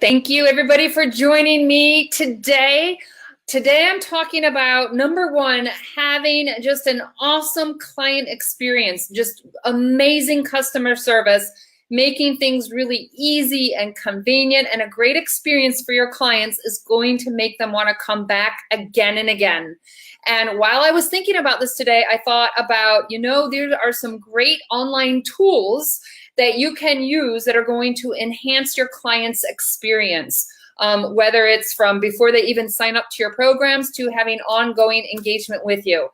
Thank you, everybody, for joining me today. Today, I'm talking about number one, having just an awesome client experience, just amazing customer service, making things really easy and convenient, and a great experience for your clients is going to make them want to come back again and again. And while I was thinking about this today, I thought about, there are some great online tools that you can use that are going to enhance your client's experience, whether it's from before they even sign up to your programs to having ongoing engagement with you.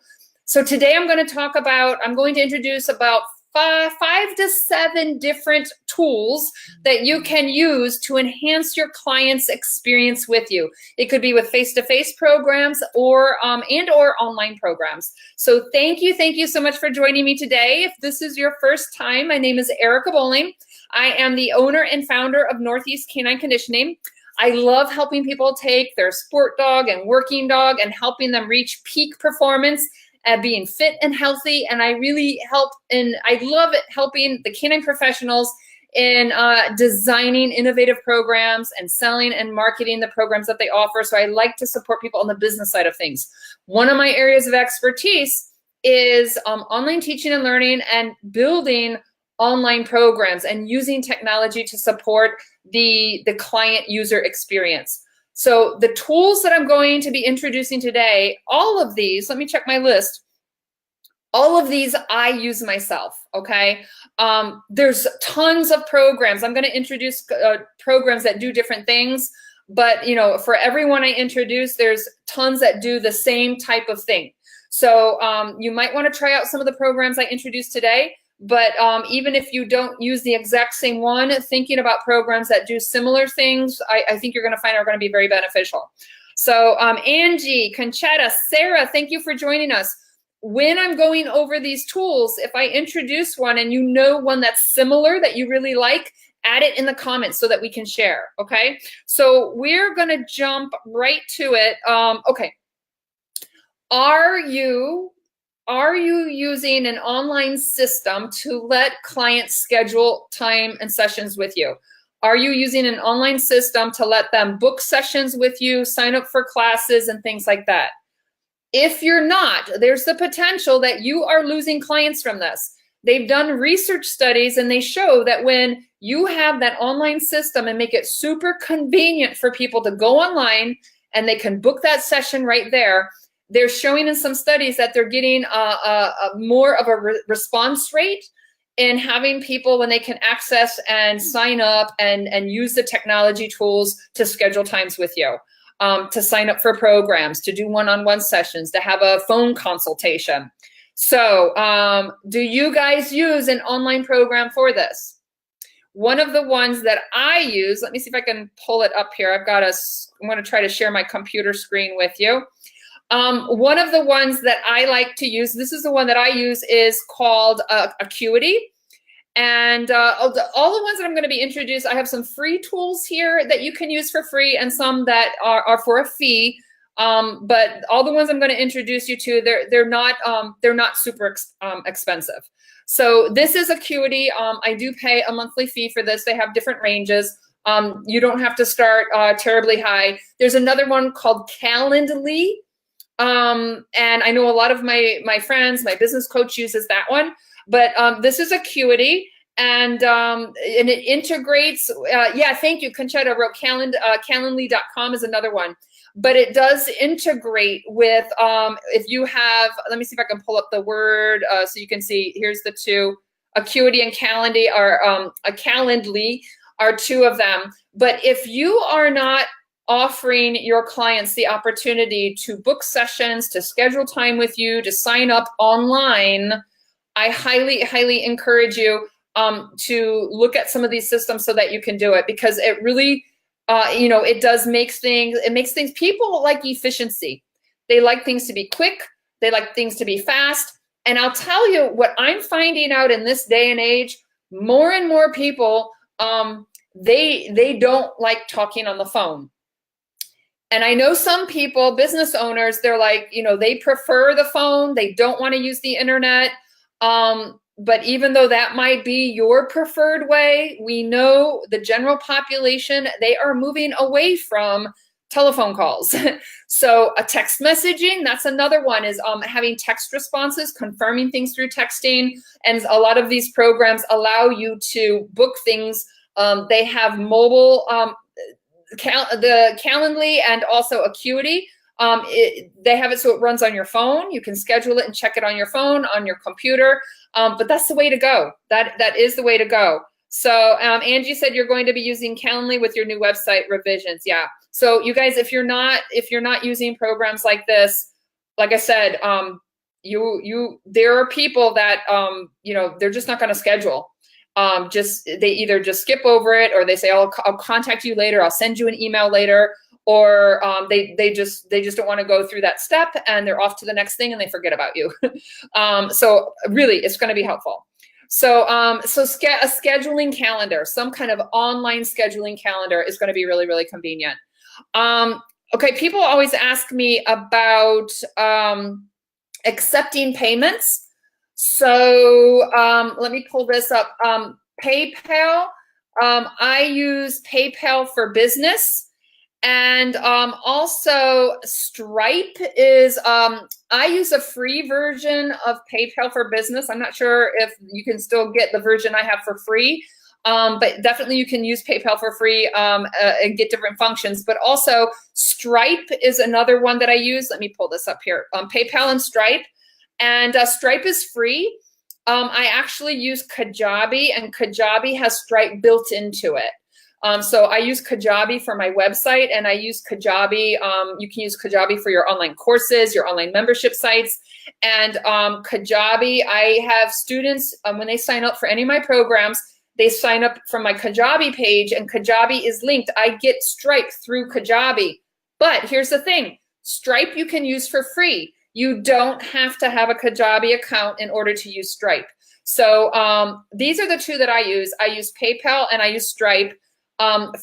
So today I'm going to introduce about five to seven different tools that you can use to enhance your client's experience with you. It could be with face-to-face programs or online programs. So thank you so much for joining me today. If this is your first time, my name is Erica Bowling. I am the owner and founder of Northeast Canine Conditioning. I love helping people take their sport dog and working dog and helping them reach peak performance at being fit and healthy. And I love it helping the canine professionals in designing innovative programs and selling and marketing the programs that they offer. So I like to support people on the business side of things. One of my areas of expertise is online teaching and learning and building online programs and using technology to support the client user experience. So the tools that I'm going to be introducing today, all of these, let me check my list. All of these I use myself, okay? There's tons of programs. I'm gonna introduce programs that do different things, but for everyone I introduce, there's tons that do the same type of thing. So you might wanna try out some of the programs I introduced today, but even if you don't use the exact same one, thinking about programs that do similar things, I think you're gonna find are gonna be very beneficial. So Angie, Conchetta, Sarah, thank you for joining us. When I'm going over these tools, if I introduce one and you know one that's similar that you really like, add it in the comments so that we can share, okay? So we're gonna jump right to it. Okay, are you using an online system to let clients schedule time and sessions with you? Are you using an online system to let them book sessions with you, sign up for classes and things like that? If you're not, there's the potential that you are losing clients from this. They've done research studies and they show that when you have that online system and make it super convenient for people to go online and they can book that session right there, they're showing in some studies that they're getting more of a response rate in having people when they can access and sign up and use the technology tools to schedule times with you, to sign up for programs, to do one-on-one sessions, to have a phone consultation. So do you guys use an online program for this? One of the ones that I use, let me see if I can pull it up here. I'm going to try to share my computer screen with you. One of the ones that I like to use, this is the one that I use, is called Acuity. And all the ones that I'm going to be introduced, I have some free tools here that you can use for free and some that are for a fee. But all the ones I'm going to introduce you to, they're not super expensive. So this is Acuity. I do pay a monthly fee for this. They have different ranges. You don't have to start terribly high. There's another one called Calendly. And I know a lot of my friends, my business coach uses that one, but this is Acuity, and it integrates. Yeah, thank you, Conchetta wrote Calendly.com is another one, but it does integrate with if you have. Let me see if I can pull up the word so you can see. Here's the two, Acuity and Calendly are two of them. But if you are not offering your clients the opportunity to book sessions, to schedule time with you, to sign up online, I highly encourage you to look at some of these systems so that you can do it, because it really, it makes things, people like efficiency. They like things to be quick. They like things to be fast. And I'll tell you what I'm finding out in this day and age, more and more people, they don't like talking on the phone. And I know some people, business owners, they're like, they prefer the phone. They don't want to use the internet. but even though that might be your preferred way, we know the general population, they are moving away from telephone calls. So a text messaging, that's another one, is having text responses, confirming things through texting. And a lot of these programs allow you to book things. They have mobile, the Calendly and also Acuity. They have it so it runs on your phone. You can schedule it and check it on your phone, on your computer. But that's the way to go. That is the way to go. So Angie said you're going to be using Calendly with your new website revisions. Yeah. So you guys, if you're not using programs like this, like I said, there are people that they're just not going to schedule. They either just skip over it, or they say, I'll contact you later. I'll send you an email later. Or they just don't want to go through that step, and they're off to the next thing and they forget about you. So really, it's going to be helpful. So a scheduling calendar, some kind of online scheduling calendar, is going to be really, really convenient. Okay, people always ask me about accepting payments. So let me pull this up. PayPal, I use PayPal for Business. And also Stripe is, I use a free version of PayPal for Business. I'm not sure if you can still get the version I have for free, but definitely you can use PayPal for free and get different functions. But also Stripe is another one that I use. Let me pull this up here. PayPal and Stripe. And Stripe is free. I actually use Kajabi, and Kajabi has Stripe built into it. So I use Kajabi for my website, and I use Kajabi. You can use Kajabi for your online courses, your online membership sites. And Kajabi, I have students, when they sign up for any of my programs, they sign up from my Kajabi page, and Kajabi is linked. I get Stripe through Kajabi. But here's the thing, Stripe you can use for free. You don't have to have a Kajabi account in order to use Stripe. So these are the two that I use. I use PayPal and I use Stripe.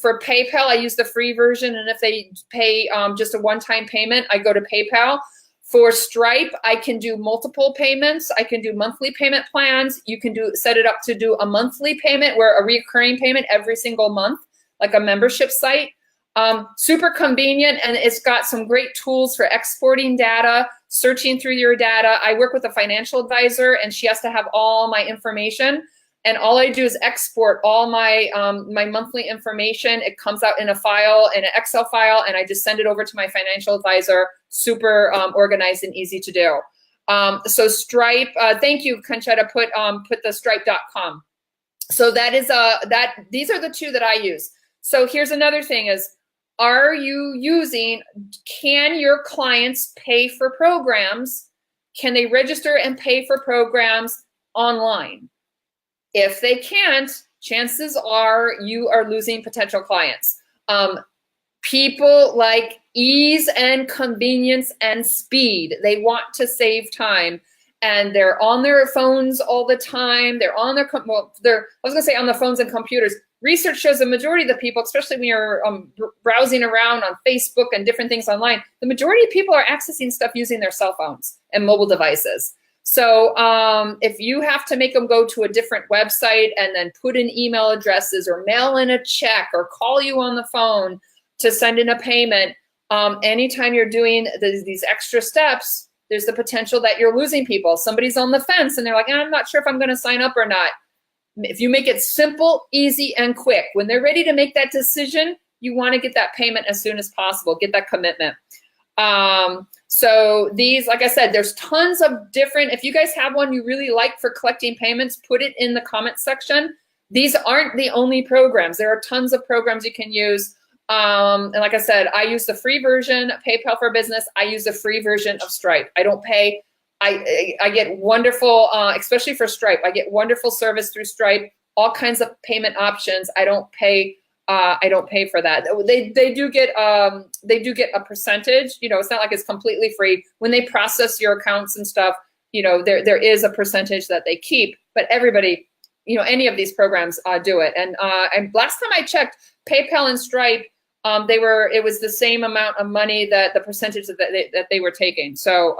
For PayPal, I use the free version, and if they pay just a one-time payment, I go to PayPal. For Stripe, I can do multiple payments. I can do monthly payment plans. You can set it up to do a monthly payment, where a recurring payment every single month, like a membership site. Super convenient, and it's got some great tools for exporting data, searching through your data. I work with a financial advisor, and she has to have all my information. And all I do is export all my my monthly information. It comes out in a file, in an Excel file, and I just send it over to my financial advisor. Super organized and easy to do. So Stripe, thank you, Conchetta, put the stripe.com. So that is these are the two that I use. So here's another thing is, can your clients pay for programs? Can they register and pay for programs online? If they can't, chances are you are losing potential clients. People like ease and convenience and speed. They want to save time, and they're on their phones all the time. They're on their, on the phones and computers. Research shows the majority of the people, especially when you're browsing around on Facebook and different things online, the majority of people are accessing stuff using their cell phones and mobile devices. So if you have to make them go to a different website and then put in email addresses or mail in a check or call you on the phone to send in a payment, anytime you're doing these extra steps, there's the potential that you're losing people. Somebody's on the fence and they're like, I'm not sure if I'm going to sign up or not. If you make it simple, easy, and quick, when they're ready to make that decision, you want to get that payment as soon as possible, get that commitment. So these, like I said, there's tons of different, if you guys have one you really like for collecting payments, put it in the comment section. These aren't the only programs. There are tons of programs you can use. And like I said, I use the free version, PayPal for Business. I use the free version of Stripe. I don't pay. I get wonderful, especially for Stripe, I get wonderful service through Stripe, all kinds of payment options. I don't pay for that. They do get a percentage. You know, it's not like it's completely free. When they process your accounts and stuff, you know, there is a percentage that they keep. But everybody, you know, any of these programs do it. And last time I checked, PayPal and Stripe, it was the same amount of money, that the percentage that they were taking. So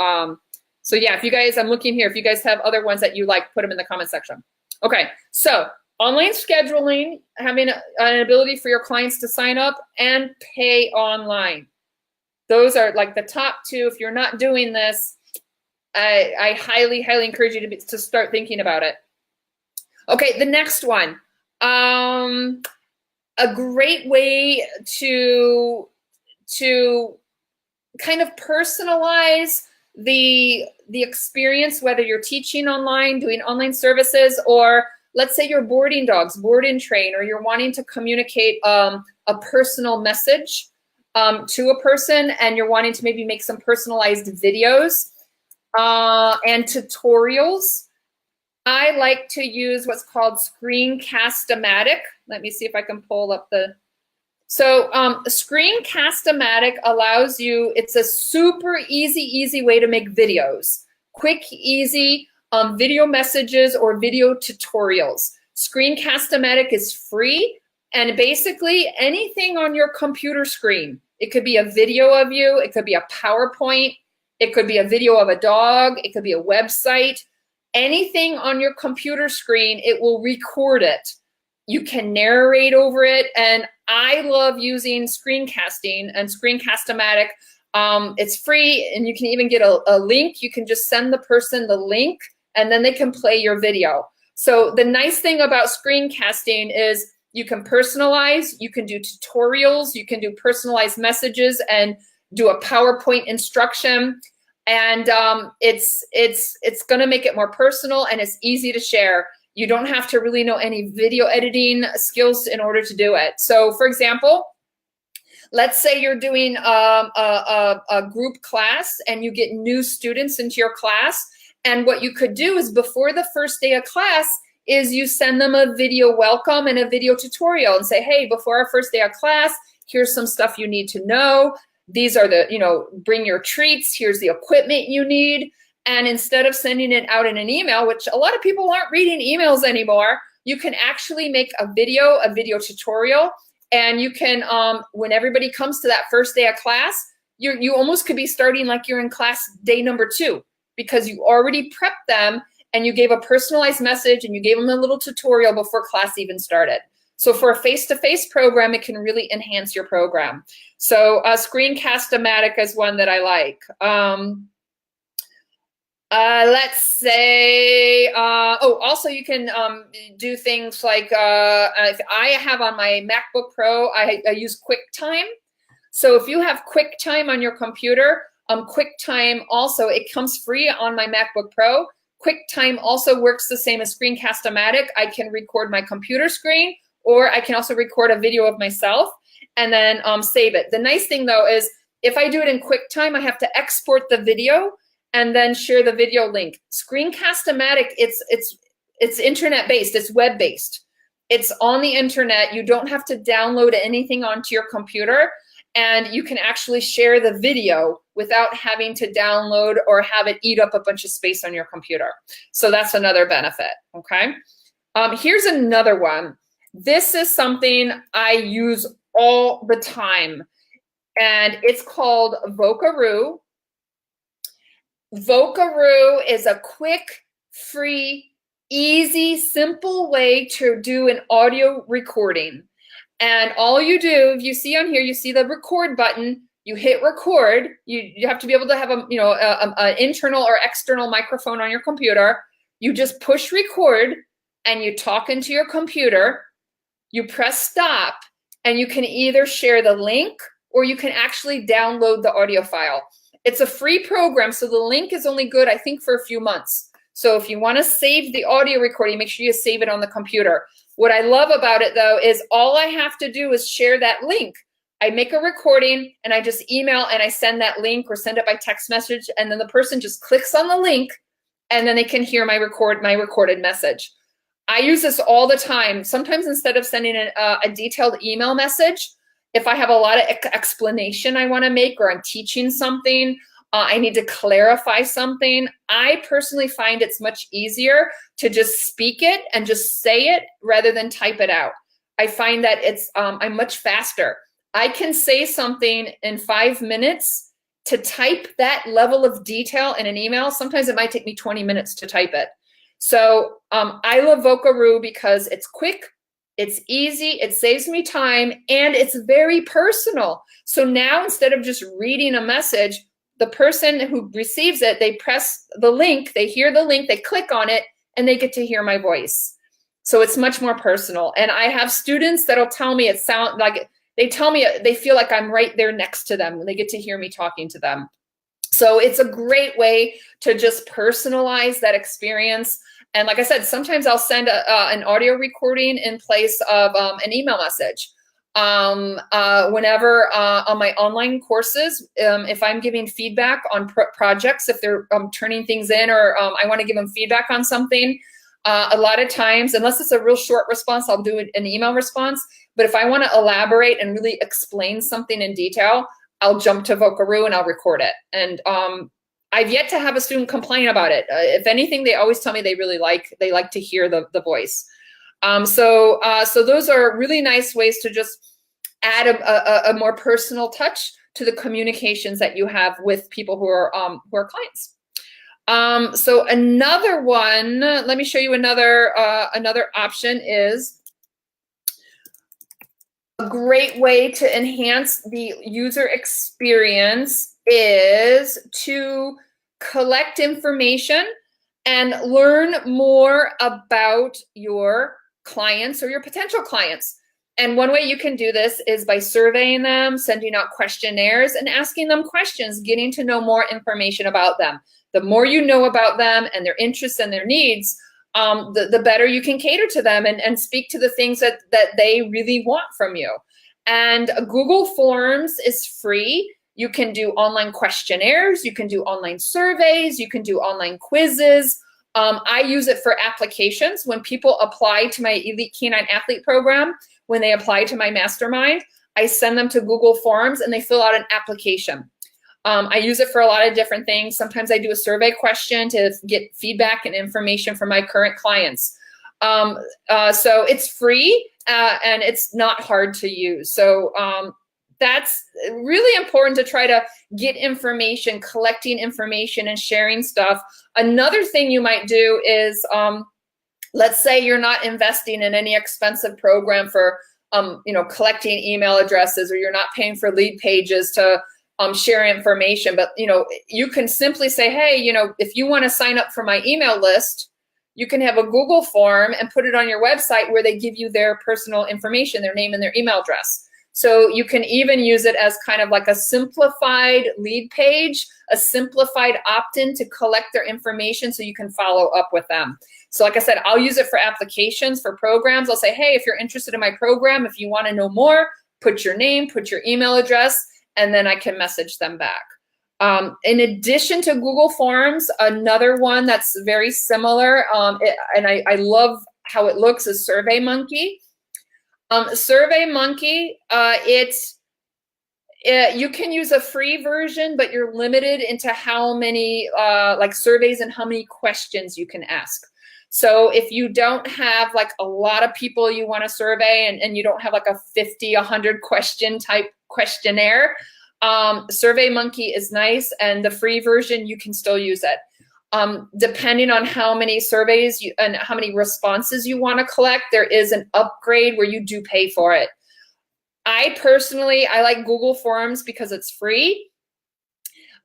So yeah, if you guys, I'm looking here, if you guys have other ones that you like, put them in the comment section. Okay, so online scheduling, having an ability for your clients to sign up and pay online. Those are like the top two. If you're not doing this, I highly, highly encourage you to start thinking about it. Okay, the next one. A great way to kind of personalize the experience, whether you're teaching online, doing online services, or let's say you're boarding dogs, board and train, or you're wanting to communicate a personal message to a person, and you're wanting to maybe make some personalized videos and tutorials. I like to use what's called Screencast-O-Matic. Let me see if I can pull up the... So Screencast-O-Matic allows you, it's a super easy way to make videos. Quick, easy video messages or video tutorials. Screencast-O-Matic is free, and basically anything on your computer screen. It could be a video of you, it could be a PowerPoint, it could be a video of a dog, it could be a website. Anything on your computer screen, it will record it. You can narrate over it, and I love using screencasting and Screencast-O-Matic. It's free, and you can even get a link. You can just send the person the link, and then they can play your video. So the nice thing about screencasting is you can personalize, you can do tutorials, you can do personalized messages and do a PowerPoint instruction. And it's gonna make it more personal, and it's easy to share. You don't have to really know any video editing skills in order to do it. So for example, let's say you're doing a group class and you get new students into your class. And what you could do is before the first day of class is you send them a video welcome and a video tutorial and say, hey, before our first day of class, here's some stuff you need to know. These are the, bring your treats. Here's the equipment you need. And instead of sending it out in an email, which a lot of people aren't reading emails anymore, you can actually make a video tutorial. And you can, when everybody comes to that first day of class, you almost could be starting like you're in class day number 2, because you already prepped them and you gave a personalized message and you gave them a little tutorial before class even started. So for a face-to-face program, it can really enhance your program. So Screencast-O-Matic is one that I like. Let's say, also you can do things like, if I have on my MacBook Pro, I use QuickTime. So if you have QuickTime on your computer, QuickTime also, it comes free on my MacBook Pro. QuickTime also works the same as Screencast-O-Matic. I can record my computer screen, or I can also record a video of myself and then save it. The nice thing though is if I do it in QuickTime, I have to export the video and then share the video link. Screencast-O-Matic, it's internet-based, it's web-based. It's on the internet. You don't have to download anything onto your computer, and you can actually share the video without having to download or have it eat up a bunch of space on your computer. So that's another benefit, okay? Here's another one. This is something I use all the time, and it's called Vocaroo. Vocaroo is a quick, free, easy, simple way to do an audio recording. And all you do, if you see on here, you see the record button, you hit record. You have to be able to have an internal or external microphone on your computer. You just push record and you talk into your computer. You press stop, and you can either share the link or you can actually download the audio file. It's a free program, so the link is only good, I think, for a few months. So if you want to save the audio recording, make sure you save it on the computer. What I love about it, though, is all I have to do is share that link. I make a recording, and I just email, and I send that link or send it by text message, and then the person just clicks on the link, and then they can hear my recorded message. I use this all the time. Sometimes instead of sending a detailed email message, if I have a lot of explanation I want to make, or I'm teaching something, I need to clarify something, I personally find it's much easier to just speak it and just say it rather than type it out. I find that I'm much faster. I can say something in 5 minutes to type that level of detail in an email, sometimes it might take me 20 minutes to type it. So I love Vocaroo because it's quick, it's easy, it saves me time, and it's very personal. So now instead of just reading a message, the person who receives it, they press the link, they hear the link, they click on it, and they get to hear my voice. So it's much more personal. And I have students that'll tell me they tell me they feel like I'm right there next to them when they get to hear me talking to them. So it's a great way to just personalize that experience. And like I said, sometimes I'll send an audio recording in place of an email message. Whenever on my online courses, if I'm giving feedback on projects, if they're turning things in, or I want to give them feedback on something, a lot of times, unless it's a real short response, I'll do an email response. But if I want to elaborate and really explain something in detail, I'll jump to Vocaroo and I'll record it. And I've yet to have a student complain about it. If anything, they always tell me they like to hear the voice. So those are really nice ways to just add a more personal touch to the communications that you have with people who are clients. So another one, let me show you another option is a great way to enhance the user experience is to collect information and learn more about your clients or your potential clients. And one way you can do this is by surveying them, sending out questionnaires, and asking them questions, getting to know more information about them. The more you know about them and their interests and their needs, the better you can cater to them and speak to the things that they really want from you. And Google Forms is free. You can do online questionnaires, you can do online surveys, you can do online quizzes. I use it for applications. When people apply to my Elite Canine Athlete program, when they apply to my mastermind, I send them to Google Forms and they fill out an application. I use it for a lot of different things. Sometimes I do a survey question to get feedback and information from my current clients. So it's free and it's not hard to use. So that's really important to try to get information, collecting information and sharing stuff. Another thing you might do is, let's say you're not investing in any expensive program for, collecting email addresses, or you're not paying for lead pages to share information, but you can simply say, hey, if you want to sign up for my email list, you can have a Google form and put it on your website where they give you their personal information, their name and their email address. So you can even use it as kind of like a simplified lead page, a simplified opt-in to collect their information so you can follow up with them. So like I said, I'll use it for applications, for programs. I'll say, hey, if you're interested in my program, if you want to know more, put your name, put your email address, and then I can message them back. In addition to Google Forms, another one that's very similar, and I love how it looks, is SurveyMonkey. SurveyMonkey, you can use a free version, but you're limited into how many surveys and how many questions you can ask. So if you don't have like a lot of people you want to survey and you don't have like a 50, 100 question type questionnaire, SurveyMonkey is nice, and the free version, you can still use it. Depending on how many surveys and how many responses you want to collect, there is an upgrade where you do pay for it. I personally like Google Forms because it's free.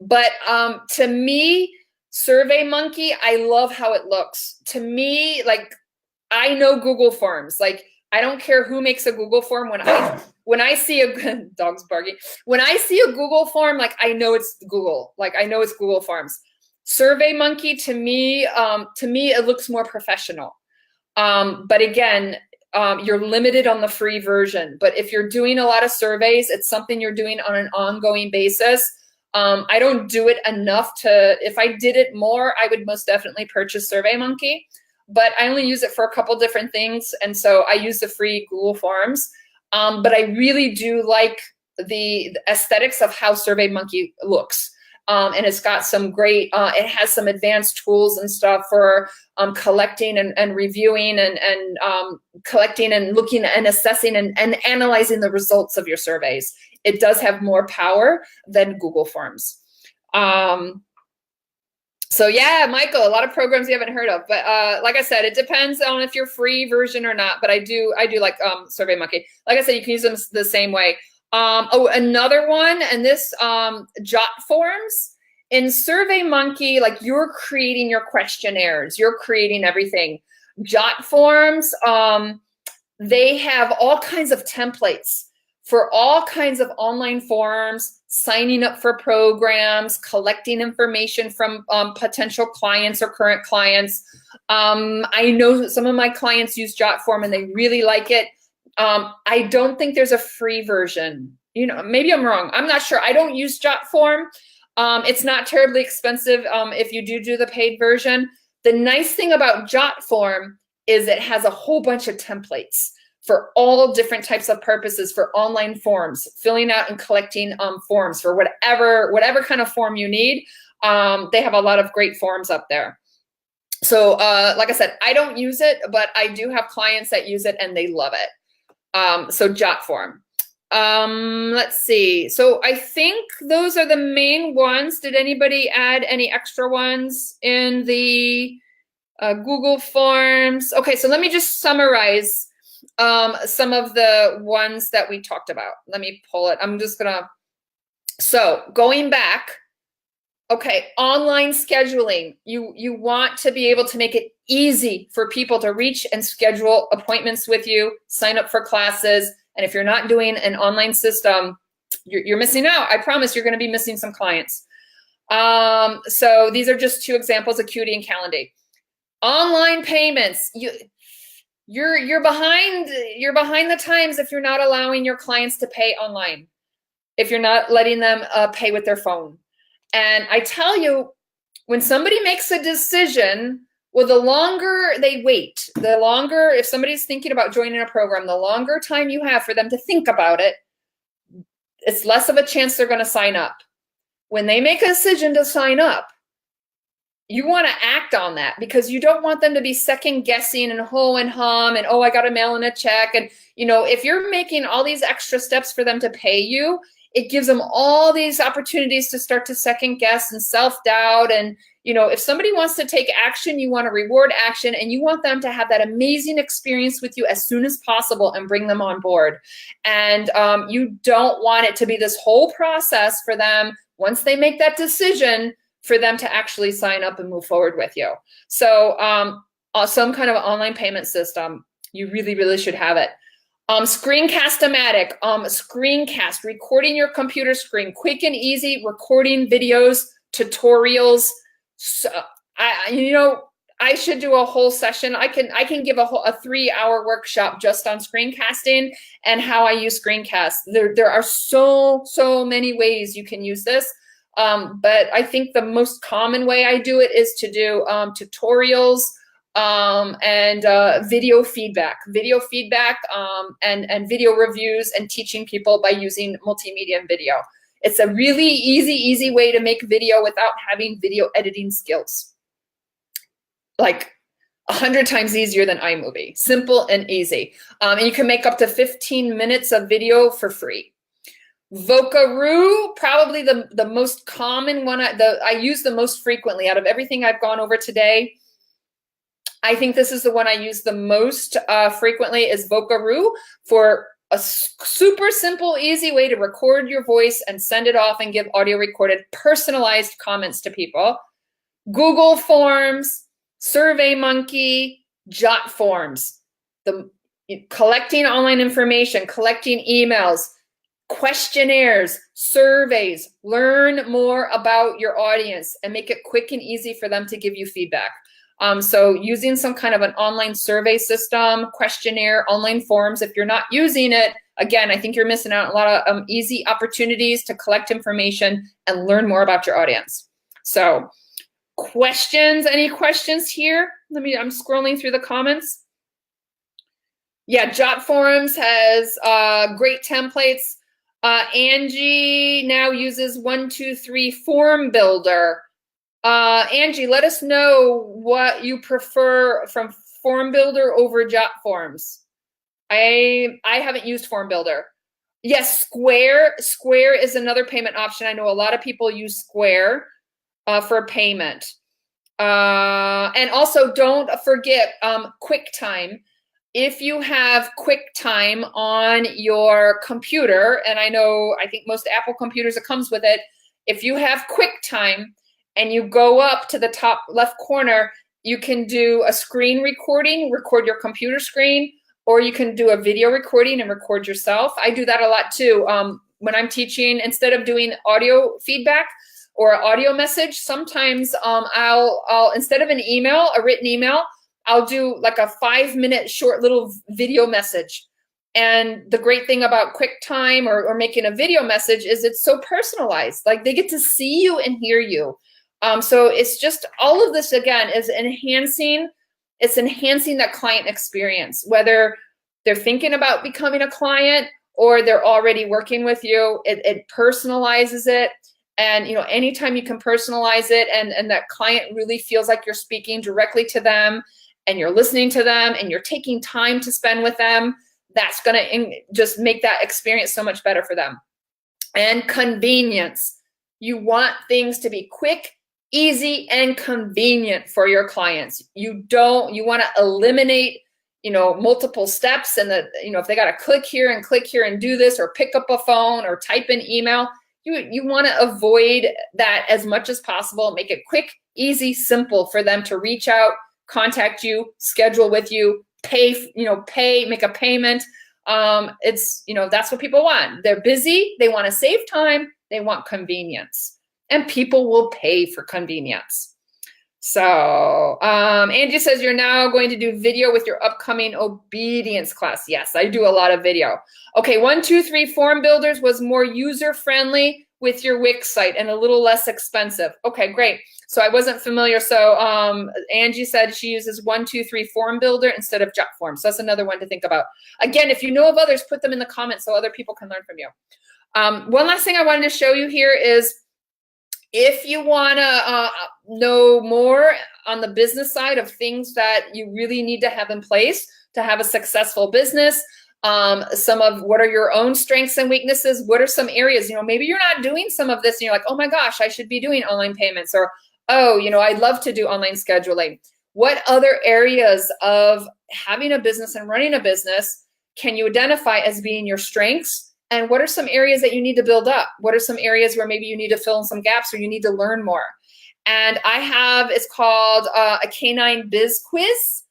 But to me, SurveyMonkey, I love how it looks. To me, like, I know Google Forms. Like, I don't care who makes a Google form. When I see a dog's barking, when I see a Google form, like, I know it's Google. Like, I know it's Google Forms. SurveyMonkey, to me, it looks more professional. But again, you're limited on the free version. But if you're doing a lot of surveys, it's something you're doing on an ongoing basis. I don't do it enough if I did it more, I would most definitely purchase SurveyMonkey. But I only use it for a couple different things. And so I use the free Google Forms. But I really do like the aesthetics of how SurveyMonkey looks. And it's got some great, it has some advanced tools and stuff for collecting and reviewing and collecting and looking and assessing and analyzing the results of your surveys. It does have more power than Google Forms. So yeah, Michael, a lot of programs you haven't heard of, but like I said, it depends on if you're free version or not. But I do like SurveyMonkey. Like I said, you can use them the same way. Oh, another one, and this JotForms. In SurveyMonkey, like you're creating your questionnaires, you're creating everything. JotForms, they have all kinds of templates for all kinds of online forms, signing up for programs, collecting information from potential clients or current clients. I know some of my clients use JotForm and they really like it. I don't think there's a free version. You know, maybe I'm wrong. I'm not sure. I don't use JotForm. It's not terribly expensive if you do the paid version. The nice thing about JotForm is it has a whole bunch of templates for all different types of purposes, for online forms, filling out and collecting forms for whatever kind of form you need. They have a lot of great forms up there. So like I said, I don't use it, but I do have clients that use it and they love it. So JotForm. Let's see. So I think those are the main ones. Did anybody add any extra ones in the Google Forms? Okay, so let me just summarize some of the ones that we talked about. Let me pull it. I'm just gonna, so going back, okay, online scheduling. You want to be able to make it easy for people to reach and schedule appointments with you, sign up for classes. And if you're not doing an online system, you're missing out. I promise you're gonna be missing some clients. So these are just two examples, Acuity and Calendly. Online payments. You're behind the times if you're not allowing your clients to pay online, if you're not letting them pay with their phone. And I tell you, when somebody makes a decision, well, the longer they wait, the longer, if somebody's thinking about joining a program, the longer time you have for them to think about it, it's less of a chance they're going to sign up. When they make a decision to sign up, you want to act on that, because you don't want them to be second guessing and ho and hum and, oh, I got to mail in a check. And, you know, if you're making all these extra steps for them to pay you, it gives them all these opportunities to start to second guess and self-doubt. And, you know, if somebody wants to take action, you want to reward action, and you want them to have that amazing experience with you as soon as possible and bring them on board. And you don't want it to be this whole process for them, once they make that decision, for them to actually sign up and move forward with you. So some kind of online payment system, you really, really should have it. Screencast-o-matic, screencast, recording your computer screen, quick and easy, recording videos, tutorials. So, I should do a whole session. I can give a 3-hour workshop just on screencasting and how I use screencasts. There are so many ways you can use this. But I think the most common way I do it is to do tutorials and video feedback, and video reviews, and teaching people by using multimedia and video. It's a really easy way to make video without having video editing skills. Like 100 times easier than iMovie. Simple and easy. And you can make up to 15 minutes of video for free. Vocaroo, probably the most common one I use the most frequently out of everything I've gone over today. I think this is the one I use the most frequently, is Vocaroo, for a super simple, easy way to record your voice and send it off and give audio recorded personalized comments to people. Google Forms, SurveyMonkey, JotForms, collecting online information, collecting emails, questionnaires, surveys. Learn more about your audience and make it quick and easy for them to give you feedback. So using some kind of an online survey system, questionnaire, online forms, if you're not using it, again, I think you're missing out on a lot of easy opportunities to collect information and learn more about your audience. So questions, any questions here? I'm scrolling through the comments. Yeah, JotForms has great templates. Angie now uses 123 Form Builder. Angie, let us know what you prefer from Form Builder over JotForms. I haven't used Form Builder. Yes, Square. Square is another payment option. I know a lot of people use Square for payment. And also don't forget QuickTime. If you have QuickTime on your computer, and I think most Apple computers, it comes with it. If you have QuickTime and you go up to the top left corner, you can do a screen recording, record your computer screen, or you can do a video recording and record yourself. I do that a lot too. When I'm teaching, instead of doing audio feedback or audio message, sometimes I'll instead of an email, a written email, I'll do like a 5-minute short little video message. And the great thing about QuickTime or making a video message is it's so personalized. Like they get to see you and hear you. So it's just all of this again is enhancing. It's enhancing that client experience, whether they're thinking about becoming a client or they're already working with you. It personalizes it. And anytime you can personalize it and that client really feels like you're speaking directly to them and you're listening to them and you're taking time to spend with them, that's going to just make that experience so much better for them. And convenience. You want things to be quick, easy, and convenient for your clients. You want to eliminate, multiple steps and if they got to click here and do this or pick up a phone or type an email, you want to avoid that as much as possible. Make it quick, easy, simple for them to reach out, contact you, schedule with you, pay, make a payment. That's what people want. They're busy. They want to save time. They want convenience. And people will pay for convenience. So Angie says you're now going to do video with your upcoming obedience class. Yes, I do a lot of video. Okay, 1, 2, 3 Form Builders was more user-friendly with your Wix site and a little less expensive. Okay, great. So I wasn't familiar. So Angie said she uses 1, 2, 3 Form Builder instead of JotForm. So that's another one to think about. Again, if you know of others, put them in the comments so other people can learn from you. One last thing I wanted to show you here is if you want to know more on the business side of things that you really need to have in place to have a successful business, some of what are your own strengths and weaknesses, what are some areas, maybe you're not doing some of this and you're like, oh my gosh, I should be doing online payments, or, oh, I'd love to do online scheduling. What other areas of having a business and running a business can you identify as being your strengths? And what are some areas that you need to build up? What are some areas where maybe you need to fill in some gaps or you need to learn more? And I have, it's called a K9 Biz Quiz.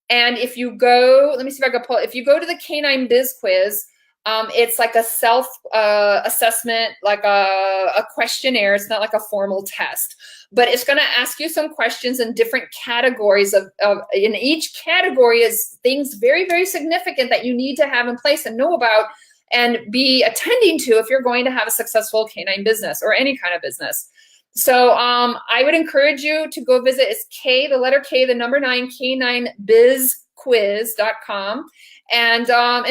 And if you go, let me see if I can pull, if you go to the K9 Biz Quiz, it's like a self-assessment, like a questionnaire. It's not like a formal test, but it's going to ask you some questions in different categories in each category is things very, very significant that you need to have in place and know about and be attending to if you're going to have a successful K9 business or any kind of business. So I would encourage you to go visit. It's K, the letter K, the number 9, K9bizquiz.com, and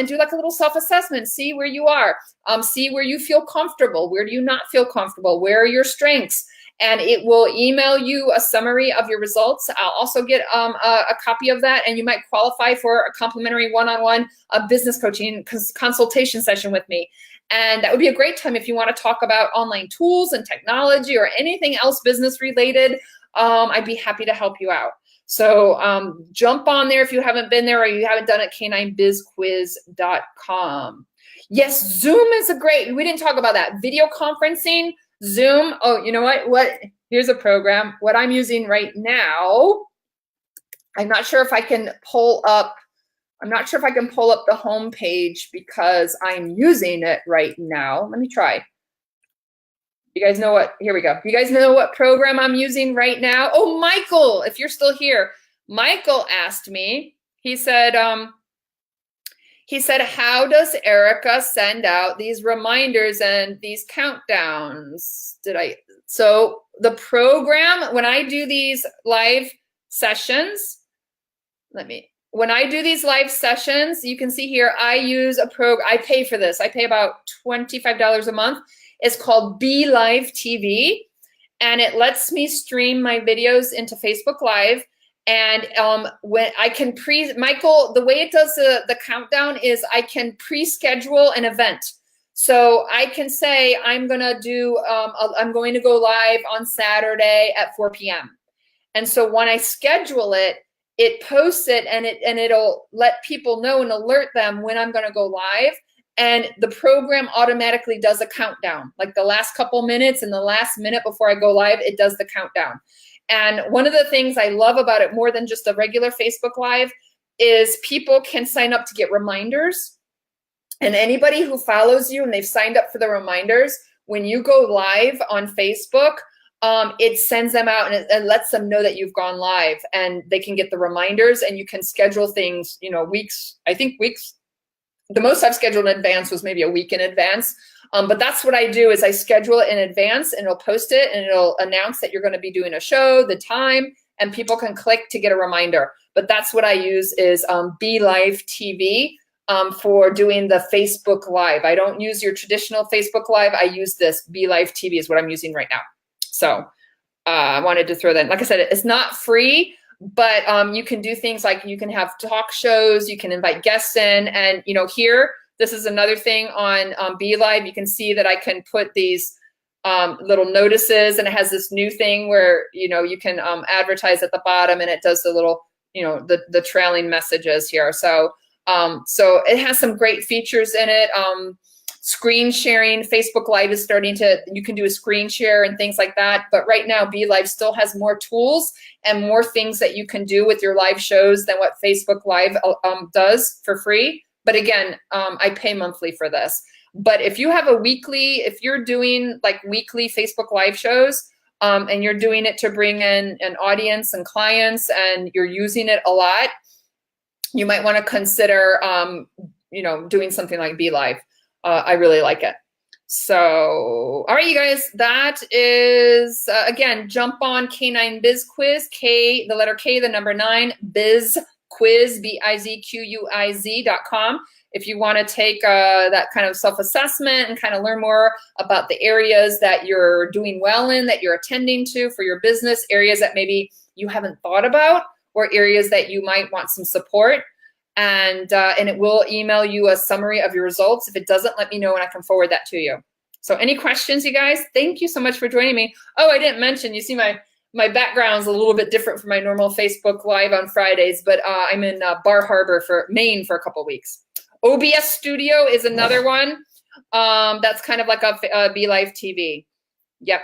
do like a little self-assessment. See where you are. See where you feel comfortable. Where do you not feel comfortable? Where are your strengths? And it will email you a summary of your results. I'll also get a copy of that, and you might qualify for a complimentary one-on-one business coaching consultation session with me. And that would be a great time if you want to talk about online tools and technology or anything else business related. I'd be happy to help you out. So jump on there if you haven't been there or you haven't done it, K9bizquiz.com. Yes, Zoom is we didn't talk about that. Video conferencing, Zoom. Oh, you know what? Here's a program. What I'm using right now, I'm not sure if I can pull up the home page because I'm using it right now. Let me try. You guys know what, here we go. You guys know what program I'm using right now? Oh, Michael, if you're still here, Michael asked me, he said, how does Erica send out these reminders and these countdowns? So the program, when I do these live sessions, when I do these live sessions, you can see here, I use I pay for this. I pay about $25 a month. It's called Be Live TV, and it lets me stream my videos into Facebook Live. And when I can Michael, the way it does the countdown is I can pre-schedule an event. So I can say I'm going to do, I'm going to go live on Saturday at 4 p.m. And so when I schedule it, it posts it and it'll let people know and alert them when I'm going to go live. And the program automatically does a countdown, like the last couple minutes and the last minute before I go live, it does the countdown. And one of the things I love about it more than just a regular Facebook Live is people can sign up to get reminders. And anybody who follows you and they've signed up for the reminders, when you go live on Facebook, it sends them out and it lets them know that you've gone live, and they can get the reminders, and you can schedule things, you know, weeks, I think weeks. The most I've scheduled in advance was maybe a week in advance. But that's what I do is I schedule it in advance, and it'll post it and it'll announce that you're going to be doing a show, the time, and people can click to get a reminder. But that's what I use is BeLive TV for doing the Facebook Live. I don't use your traditional Facebook Live. I use this BeLive TV is what I'm using right now. So I wanted to throw that in. Like I said, it's not free, but you can do things like you can have talk shows, you can invite guests in, and you know, here, this is another thing on BeLive. You can see that I can put these little notices, and it has this new thing where, you know, you can advertise at the bottom, and it does the little, you know, the trailing messages here. So so it has some great features in it. Screen sharing, Facebook Live is starting to, you can do a screen share and things like that. But right now, BeLive still has more tools and more things that you can do with your live shows than what Facebook Live does for free. But again, I pay monthly for this. But if you have a weekly, if you're doing like weekly Facebook Live shows, and you're doing it to bring in an audience and clients, and you're using it a lot, you might want to consider, you know, doing something like BeLive. I really like it. So, all right, you guys, that is, again, jump on K9 Biz Quiz, K, the letter K, the number 9, Biz Quiz, BIZQUIZ.com. If you want to take that kind of self-assessment and kind of learn more about the areas that you're doing well in, that you're attending to for your business, areas that maybe you haven't thought about, or areas that you might want some support. And it will email you a summary of your results. If it doesn't, let me know and I can forward that to you. So any questions, you guys? Thank you so much for joining me. Oh, I didn't mention, you see my background's a little bit different from my normal Facebook Live on Fridays, but I'm in Bar Harbor, Maine for a couple weeks. OBS Studio is another one. That's kind of like a BeLive TV. Yep,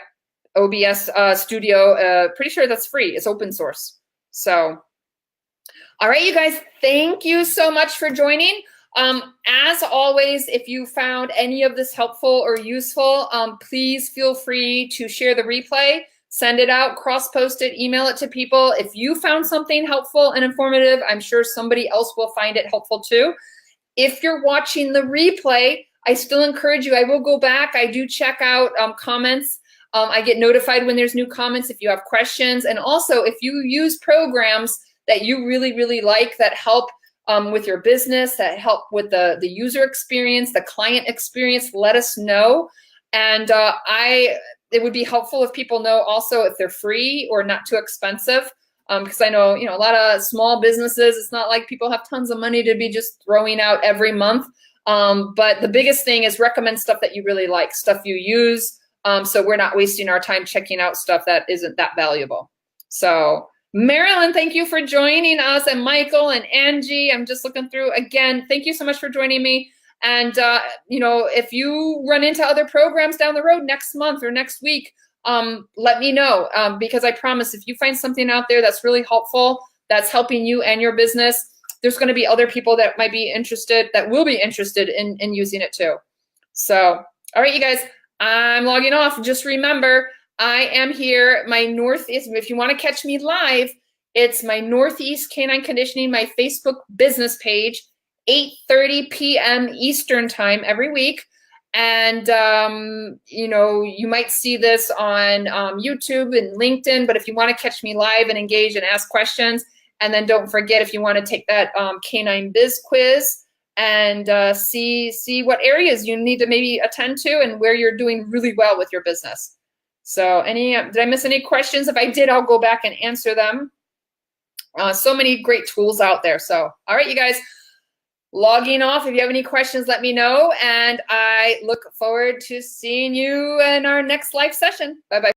OBS Studio, pretty sure that's free. It's open source. So, all right, you guys, thank you so much for joining. As always, if you found any of this helpful or useful, please feel free to share the replay, send it out, cross-post it, email it to people. If you found something helpful and informative, I'm sure somebody else will find it helpful too. If you're watching the replay, I still encourage you, I will go back. I do check out comments. I get notified when there's new comments if you have questions. And also, if you use programs that you really, really like that help with your business, that help with the user experience, the client experience, let us know. And it would be helpful if people know also if they're free or not too expensive. Because I know, you know, a lot of small businesses, it's not like people have tons of money to be just throwing out every month. But the biggest thing is recommend stuff that you really like, stuff you use. So we're not wasting our time checking out stuff that isn't that valuable. So Marilyn, thank you for joining us, and Michael and Angie. I'm just looking through again. Thank you so much for joining me. And you know, if you run into other programs down the road next month or next week, let me know, because I promise if you find something out there that's really helpful, that's helping you and your business, there's going to be other people that might be interested, that will be interested in using it too. So, all right, you guys, I'm logging off. Just remember, I am here, my Northeast, if you want to catch me live, it's my Northeast Canine Conditioning, my Facebook business page, 8:30 p.m. Eastern time every week. And, you know, you might see this on YouTube and LinkedIn, but if you want to catch me live and engage and ask questions, and then don't forget, if you want to take that K9 Biz Quiz and see what areas you need to maybe attend to and where you're doing really well with your business. So did I miss any questions? If I did, I'll go back and answer them. So many great tools out there. So, all right, you guys. logging off. If you have any questions, let me know. And I look forward to seeing you in our next live session. Bye-bye.